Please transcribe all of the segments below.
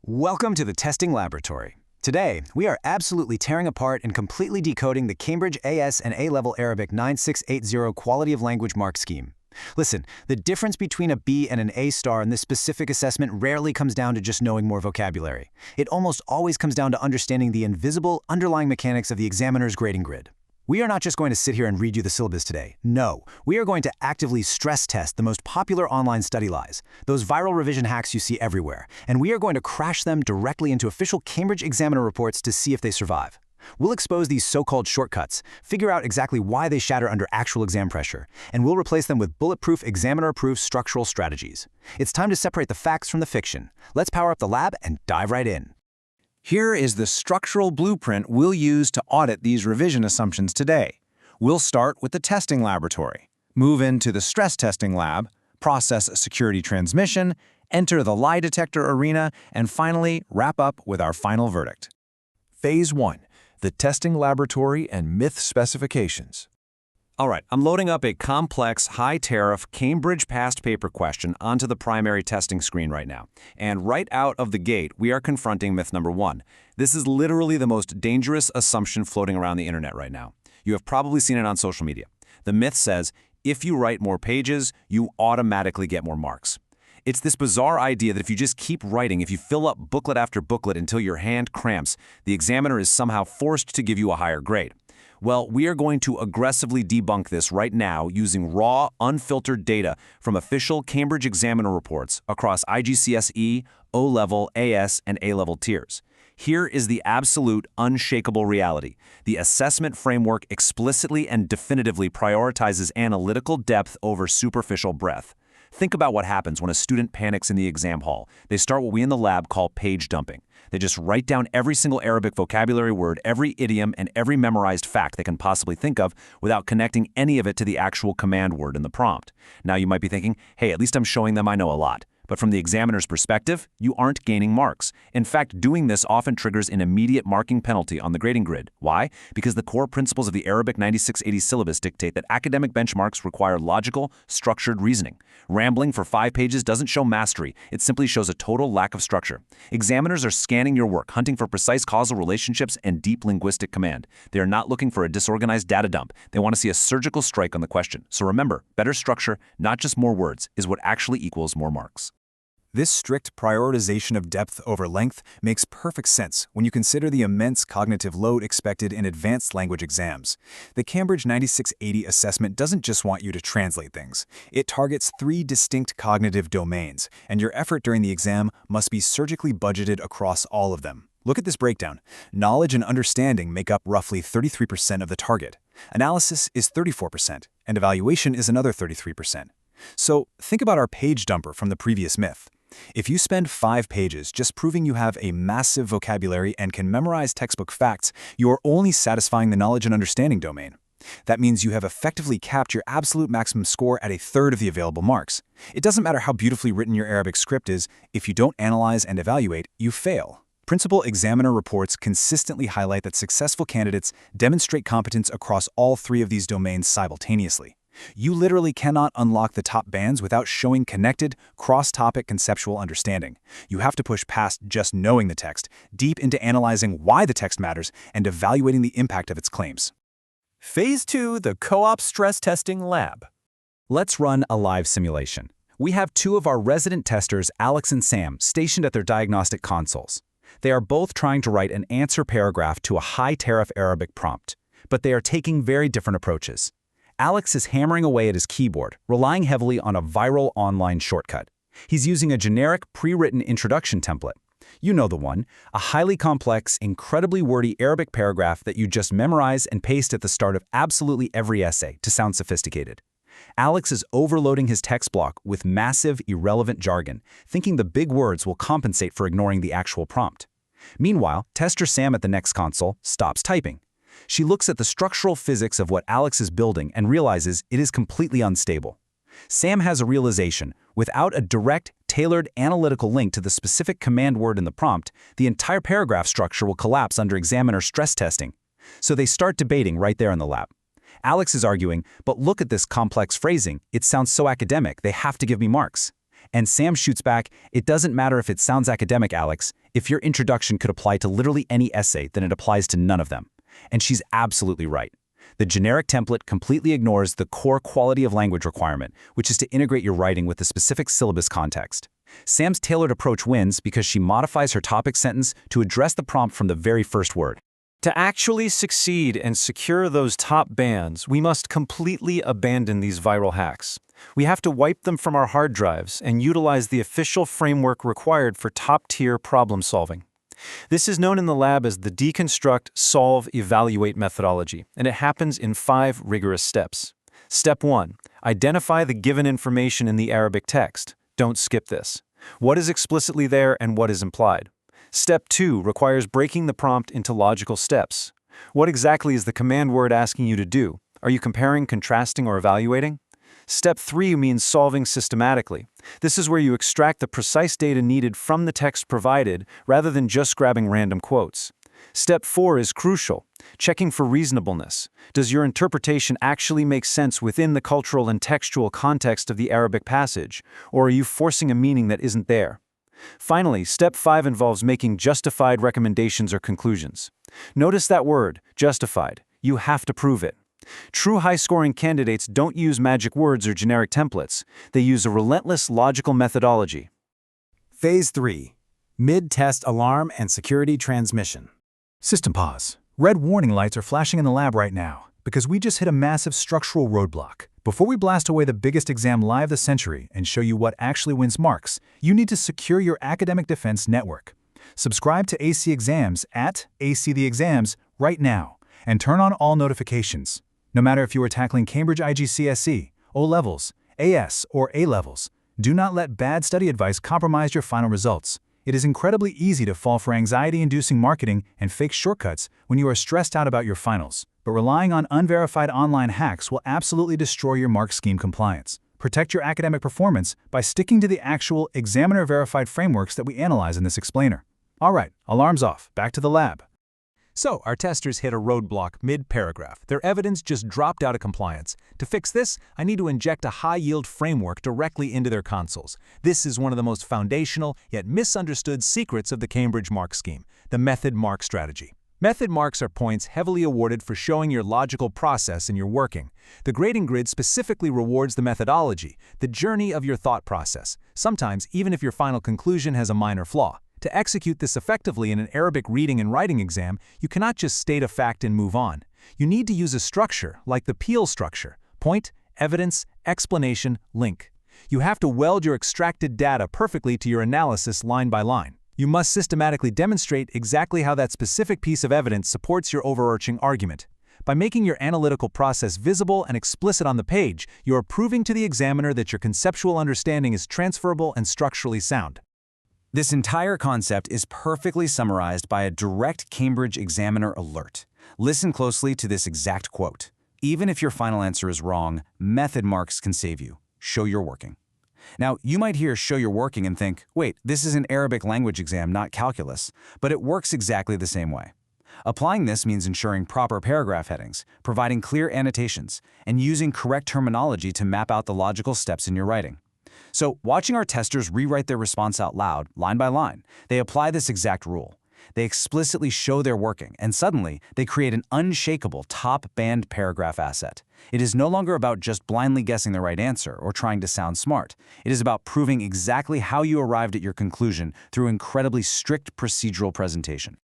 Welcome to the Testing Laboratory. Today, we are absolutely tearing apart and completely decoding the Cambridge AS and A-Level Arabic 9680 Quality of Language Mark Scheme. Listen, the difference between a B and an A star in this specific assessment rarely comes down to just knowing more vocabulary. It almost always comes down to understanding the invisible, underlying mechanics of the examiner's grading grid. We are not just going to sit here and read you the syllabus today. No, we are going to actively stress test the most popular online study lies, those viral revision hacks you see everywhere, and we are going to crash them directly into official Cambridge Examiner reports to see if they survive. We'll expose these so-called shortcuts, figure out exactly why they shatter under actual exam pressure, and we'll replace them with bulletproof, examiner-approved structural strategies. It's time to separate the facts from the fiction. Let's power up the lab and dive right in. Here is the structural blueprint we'll use to audit these revision assumptions today. We'll start with the testing laboratory, move into the stress testing lab, process security transmission, enter the lie detector arena, and finally wrap up with our final verdict. Phase 1. The testing laboratory and myth specifications. All right, I'm loading up a complex, high-tariff Cambridge past paper question onto the primary testing screen right now. And right out of the gate, we are confronting myth number 1. This is literally the most dangerous assumption floating around the internet right now. You have probably seen it on social media. The myth says, if you write more pages, you automatically get more marks. It's this bizarre idea that if you just keep writing, if you fill up booklet after booklet until your hand cramps, the examiner is somehow forced to give you a higher grade. Well, we are going to aggressively debunk this right now using raw, unfiltered data from official Cambridge Examiner reports across IGCSE, O-Level, AS, and A-Level tiers. Here is the absolute, unshakable reality. The assessment framework explicitly and definitively prioritizes analytical depth over superficial breadth. Think about what happens when a student panics in the exam hall. They start what we in the lab call page dumping. They just write down every single Arabic vocabulary word, every idiom, and every memorized fact they can possibly think of without connecting any of it to the actual command word in the prompt. Now you might be thinking, hey, at least I'm showing them I know a lot. But from the examiner's perspective, you aren't gaining marks. In fact, doing this often triggers an immediate marking penalty on the grading grid. Why? Because the core principles of the Arabic 9680 syllabus dictate that academic benchmarks require logical, structured reasoning. Rambling for 5 pages doesn't show mastery, it simply shows a total lack of structure. Examiners are scanning your work, hunting for precise causal relationships and deep linguistic command. They are not looking for a disorganized data dump. They want to see a surgical strike on the question. So remember, better structure, not just more words, is what actually equals more marks. This strict prioritization of depth over length makes perfect sense when you consider the immense cognitive load expected in advanced language exams. The Cambridge 9680 assessment doesn't just want you to translate things. It targets 3 distinct cognitive domains, and your effort during the exam must be surgically budgeted across all of them. Look at this breakdown. Knowledge and understanding make up roughly 33% of the target. Analysis is 34%, and evaluation is another 33%. So think about our page dumper from the previous myth. If you spend 5 pages just proving you have a massive vocabulary and can memorize textbook facts, you are only satisfying the knowledge and understanding domain. That means you have effectively capped your absolute maximum score at 1/3 of the available marks. It doesn't matter how beautifully written your Arabic script is, if you don't analyze and evaluate, you fail. Principal examiner reports consistently highlight that successful candidates demonstrate competence across all 3 of these domains simultaneously. You literally cannot unlock the top bands without showing connected, cross-topic conceptual understanding. You have to push past just knowing the text, deep into analyzing why the text matters and evaluating the impact of its claims. Phase 2. The Co-op Stress Testing Lab. Let's run a live simulation. We have 2 of our resident testers, Alex and Sam, stationed at their diagnostic consoles. They are both trying to write an answer paragraph to a high-tariff Arabic prompt, but they are taking very different approaches. Alex is hammering away at his keyboard, relying heavily on a viral online shortcut. He's using a generic, pre-written introduction template. You know the one, a highly complex, incredibly wordy Arabic paragraph that you just memorize and paste at the start of absolutely every essay to sound sophisticated. Alex is overloading his text block with massive, irrelevant jargon, thinking the big words will compensate for ignoring the actual prompt. Meanwhile, tester Sam at the next console stops typing. She looks at the structural physics of what Alex is building and realizes it is completely unstable. Sam has a realization. Without a direct, tailored analytical link to the specific command word in the prompt, the entire paragraph structure will collapse under examiner stress testing. So they start debating right there in the lab. Alex is arguing, but look at this complex phrasing. It sounds so academic, they have to give me marks. And Sam shoots back, "It doesn't matter if it sounds academic, Alex. If your introduction could apply to literally any essay, then it applies to none of them." And she's absolutely right. The generic template completely ignores the core quality of language requirement, which is to integrate your writing with the specific syllabus context. Sam's tailored approach wins because she modifies her topic sentence to address the prompt from the very first word. To actually succeed and secure those top bands, we must completely abandon these viral hacks. We have to wipe them from our hard drives and utilize the official framework required for top-tier problem solving. This is known in the lab as the Deconstruct, Solve, Evaluate methodology, and it happens in 5 rigorous steps. Step 1. Identify the given information in the Arabic text. Don't skip this. What is explicitly there and what is implied? Step 2 requires breaking the prompt into logical steps. What exactly is the command word asking you to do? Are you comparing, contrasting, or evaluating? Step 3 means solving systematically. This is where you extract the precise data needed from the text provided rather than just grabbing random quotes. Step 4 is crucial, checking for reasonableness. Does your interpretation actually make sense within the cultural and textual context of the Arabic passage, or are you forcing a meaning that isn't there? Finally, step 5 involves making justified recommendations or conclusions. Notice that word, justified. You have to prove it. True high-scoring candidates don't use magic words or generic templates. They use a relentless logical methodology. Phase 3. Mid-test alarm and security transmission. System pause. Red warning lights are flashing in the lab right now because we just hit a massive structural roadblock. Before we blast away the biggest exam lie of the century and show you what actually wins marks, you need to secure your academic defense network. Subscribe to AC Exams at AC The Exams right now and turn on all notifications. No matter if you are tackling Cambridge IGCSE, O-Levels, AS, or A-Levels, do not let bad study advice compromise your final results. It is incredibly easy to fall for anxiety-inducing marketing and fake shortcuts when you are stressed out about your finals, but relying on unverified online hacks will absolutely destroy your mark scheme compliance. Protect your academic performance by sticking to the actual examiner-verified frameworks that we analyze in this explainer. All right, alarms off, back to the lab. So, our testers hit a roadblock mid-paragraph. Their evidence just dropped out of compliance. To fix this, I need to inject a high-yield framework directly into their consoles. This is one of the most foundational, yet misunderstood secrets of the Cambridge mark scheme, the method mark strategy. Method marks are points heavily awarded for showing your logical process in your working. The grading grid specifically rewards the methodology, the journey of your thought process, sometimes even if your final conclusion has a minor flaw. To execute this effectively in an Arabic reading and writing exam, you cannot just state a fact and move on. You need to use a structure like the Peel structure: point, evidence, explanation, link. You have to weld your extracted data perfectly to your analysis line by line. You must systematically demonstrate exactly how that specific piece of evidence supports your overarching argument. By making your analytical process visible and explicit on the page, you are proving to the examiner that your conceptual understanding is transferable and structurally sound. This entire concept is perfectly summarized by a direct Cambridge examiner alert. Listen closely to this exact quote. "Even if your final answer is wrong, method marks can save you. Show you're working." Now, you might hear "show you're working" and think, wait, this is an Arabic language exam, not calculus. But it works exactly the same way. Applying this means ensuring proper paragraph headings, providing clear annotations, and using correct terminology to map out the logical steps in your writing. So, watching our testers rewrite their response out loud, line by line, they apply this exact rule. They explicitly show their working, and suddenly, they create an unshakable top-band paragraph asset. It is no longer about just blindly guessing the right answer or trying to sound smart. It is about proving exactly how you arrived at your conclusion through incredibly strict procedural presentation.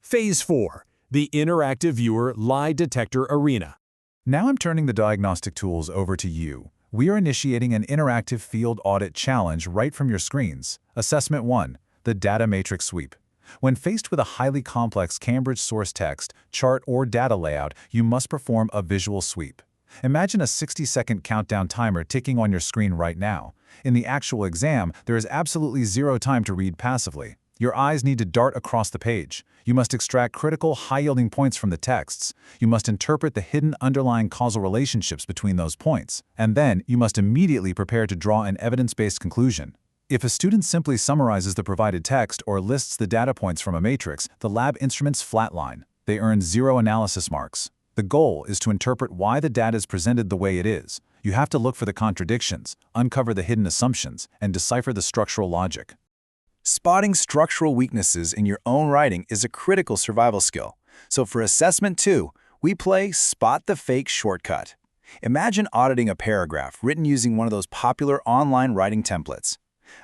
Phase 4. The Interactive Viewer Lie Detector Arena. Now I'm turning the diagnostic tools over to you. We are initiating an interactive field audit challenge right from your screens. Assessment 1, the data matrix sweep. When faced with a highly complex Cambridge source text, chart, or data layout, you must perform a visual sweep. Imagine a 60-second countdown timer ticking on your screen right now. In the actual exam, there is absolutely zero time to read passively. Your eyes need to dart across the page. You must extract critical, high-yielding points from the texts. You must interpret the hidden underlying causal relationships between those points. And then, you must immediately prepare to draw an evidence-based conclusion. If a student simply summarizes the provided text or lists the data points from a matrix, the lab instruments flatline. They earn 0 analysis marks. The goal is to interpret why the data is presented the way it is. You have to look for the contradictions, uncover the hidden assumptions, and decipher the structural logic. Spotting structural weaknesses in your own writing is a critical survival skill. So for Assessment 2, we play Spot the Fake shortcut. Imagine auditing a paragraph written using one of those popular online writing templates.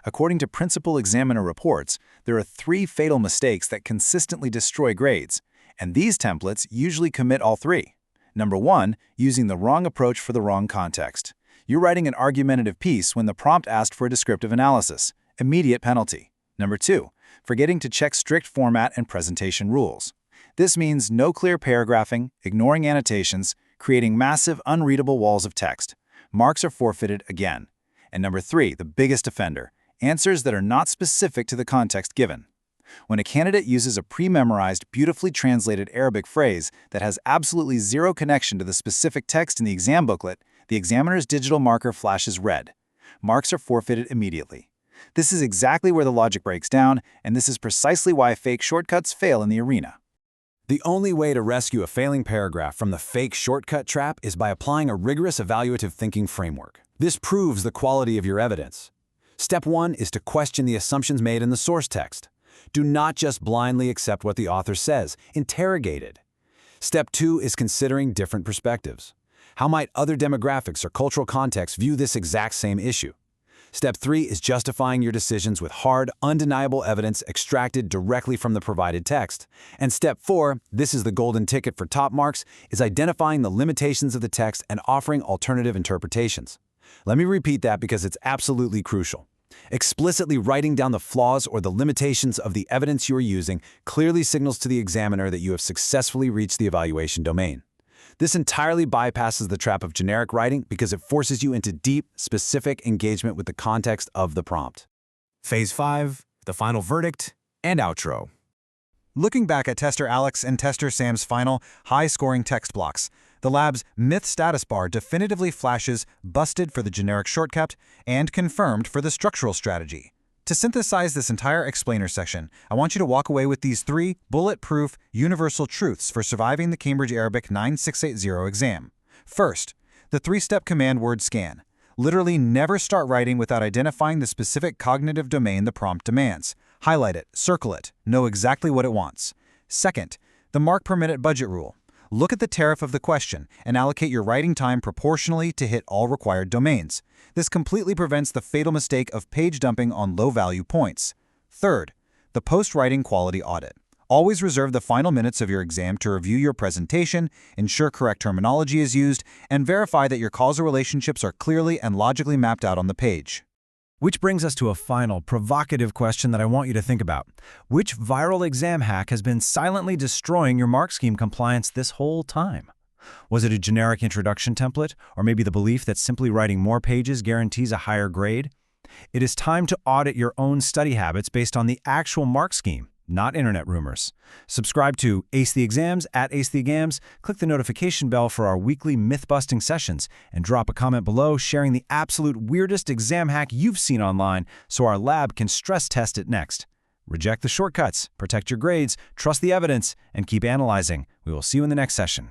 According to Principal Examiner reports, there are 3 fatal mistakes that consistently destroy grades, and these templates usually commit all 3. Number 1, using the wrong approach for the wrong context. You're writing an argumentative piece when the prompt asked for a descriptive analysis. Immediate penalty. Number 2, forgetting to check strict format and presentation rules. This means no clear paragraphing, ignoring annotations, creating massive, unreadable walls of text. Marks are forfeited again. And number 3, the biggest offender, answers that are not specific to the context given. When a candidate uses a pre-memorized, beautifully translated Arabic phrase that has absolutely zero connection to the specific text in the exam booklet, the examiner's digital marker flashes red. Marks are forfeited immediately. This is exactly where the logic breaks down, and this is precisely why fake shortcuts fail in the arena. The only way to rescue a failing paragraph from the fake shortcut trap is by applying a rigorous evaluative thinking framework. This proves the quality of your evidence. Step 1 is to question the assumptions made in the source text. Do not just blindly accept what the author says, interrogate it. Step 2 is considering different perspectives. How might other demographics or cultural contexts view this exact same issue? Step 3 is justifying your decisions with hard, undeniable evidence extracted directly from the provided text. And Step 4, this is the golden ticket for top marks, is identifying the limitations of the text and offering alternative interpretations. Let me repeat that because it's absolutely crucial. Explicitly writing down the flaws or the limitations of the evidence you are using clearly signals to the examiner that you have successfully reached the evaluation domain. This entirely bypasses the trap of generic writing because it forces you into deep, specific engagement with the context of the prompt. Phase 5, the final verdict, and outro. Looking back at Tester Alex and Tester Sam's final, high-scoring text blocks, the lab's myth status bar definitively flashes busted for the generic shortcut and confirmed for the structural strategy. To synthesize this entire explainer section, I want you to walk away with these 3 bulletproof, universal truths for surviving the Cambridge Arabic 9680 exam. First, the 3-step command word scan. Literally never start writing without identifying the specific cognitive domain the prompt demands. Highlight it, circle it, know exactly what it wants. Second, the mark per minute budget rule. Look at the tariff of the question and allocate your writing time proportionally to hit all required domains. This completely prevents the fatal mistake of page dumping on low-value points. Third, the post-writing quality audit. Always reserve the final minutes of your exam to review your presentation, ensure correct terminology is used, and verify that your causal relationships are clearly and logically mapped out on the page. Which brings us to a final, provocative question that I want you to think about. Which viral exam hack has been silently destroying your mark scheme compliance this whole time? Was it a generic introduction template, or maybe the belief that simply writing more pages guarantees a higher grade? It is time to audit your own study habits based on the actual mark scheme, not internet rumors. Subscribe to Ace the Exams at Ace the Exams, click the notification bell for our weekly myth-busting sessions, and drop a comment below sharing the absolute weirdest exam hack you've seen online so our lab can stress test it next. Reject the shortcuts, protect your grades, trust the evidence, and keep analyzing. We will see you in the next session.